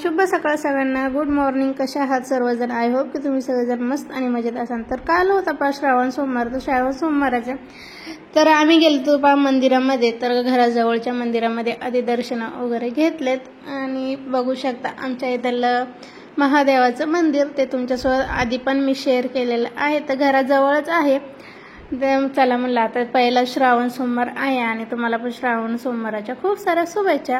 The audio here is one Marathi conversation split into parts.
शुभ सकाळ सगळ्यांना. Good morning. कशा आहात सर्वजण? आय होप की तुम्ही सगळेजण मस्त आणि मजेत असाल. तर काल होता श्रावण सोमवार. तर श्रावण सोमवाराच्या तर आम्ही गेलो मंदिरामध्ये. तर घराजवळच्या मंदिरामध्ये आधी दर्शन वगैरे घेतलेत आणि बघू शकता आमच्या इथलं महादेवाचं मंदिर. ते तुमच्यासोबत आधी पण मी शेअर केलेलं आहे. तर घराजवळच आहे. चला म्हणलं आता पहिला श्रावण सोमवार आहे आणि तुम्हाला पण श्रावण सोमवाराच्या खूप साऱ्या शुभेच्छा.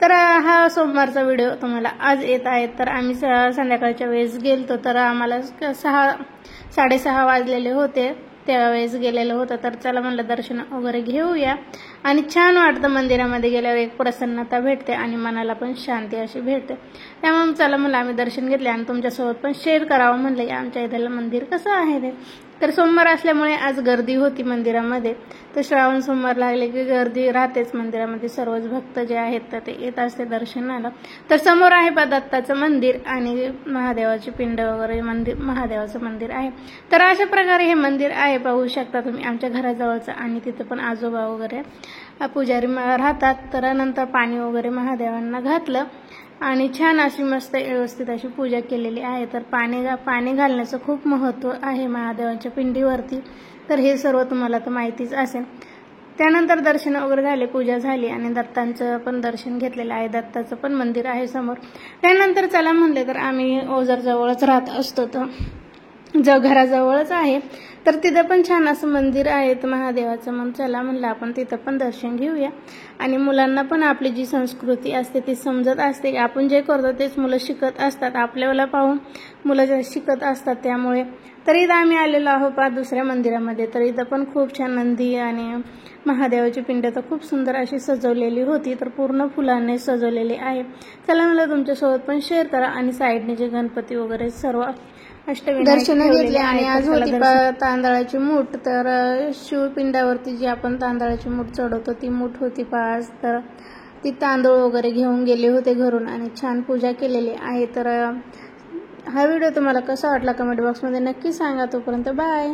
तर हा सोमवारचा व्हिडिओ तुम्हाला आज येत आहे. तर आम्ही संध्याकाळच्या वेळेस गेलतो. तर आम्हाला 6:30 वाजलेले होते. त्यावेळेस गेलेलं होतं. तर चला म्हणलं दर्शन वगैरे घेऊया. आणि छान वाटतं मंदिरामध्ये गेल्यावर. एक प्रसन्नता भेटते आणि मनाला पण शांती अशी भेटते. त्यामुळे चला म्हणलं आम्ही दर्शन घेतले आणि तुमच्यासोबत पण शेअर करावं म्हणलं की आमच्या इथलं मंदिर कसं आहे ते. तर सोमवार असल्यामुळे आज गर्दी होती मंदिरामध्ये. तर श्रावण सोमवार लागले की गर्दी राहतेच मंदिरामध्ये. सर्वच भक्त जे आहेत तर ते येत असते दर्शनाला. तर समोर आहे दत्ताचं मंदिर आणि महादेवाची पिंड वगैरे महादेवाचं मंदिर आहे. तर अशा प्रकारे हे मंदिर आहे. पाहू शकता तुम्ही आमच्या घराजवळचं. आणि तिथं पण आजोबा वगैरे पुजारी राहतात. तर नंतर पाणी वगैरे महादेवांना घातलं आणि छान अशी मस्त व्यवस्थित अशी पूजा केलेली आहे. तर पाणी घालण्याचं खूप महत्त्व आहे महादेवांच्या पिंडीवरती. तर हे सर्व तुम्हाला तर माहितीच असेल. त्यानंतर दर्शन वगैरे झाले, पूजा झाली आणि दत्तांचं पण दर्शन घेतलेलं आहे. दत्ताचं पण मंदिर आहे समोर. त्यानंतर चला म्हणले तर आम्ही ओझरजवळच राहत असतो. तर घराजवळच आहे. तर तिथं पण छान असं मंदिर आहे महादेवाचं. मग चला म्हणलं आपण तिथं पण दर्शन घेऊया. आणि मुलांना पण आपली जी संस्कृती असते ती समजत असते. आपण जे करतो तेच मुलं शिकत असतात. आपल्याला पाहून मुलं शिकत असतात. त्यामुळे तर इथं आम्ही आलेलो आहोत दुसऱ्या मंदिरामध्ये. तर इथं पण खूप छान नंदी आणि महादेवाची पिंड तर खूप सुंदर अशी सजवलेली होती. तर पूर्ण फुलांनी सजवलेली आहे. चला म्हणलं तुमच्यासोबत पण शेअर करा. आणि साईडने जे गणपती वगैरे सर्व दर्शन घेतले. आणि आज होती तांदळाची मूठ. तर शिवपिंडावरती जी आपण तांदळाची मूठ चढवतो ती मूठ होती आज. तर ती तांदूळ वगैरे घेऊन गेले होते घरून आणि छान पूजा केलेली आहे. तर हा व्हिडिओ तुम्हाला कसा वाटला कमेंट बॉक्समध्ये नक्की सांगा. तोपर्यंत बाय.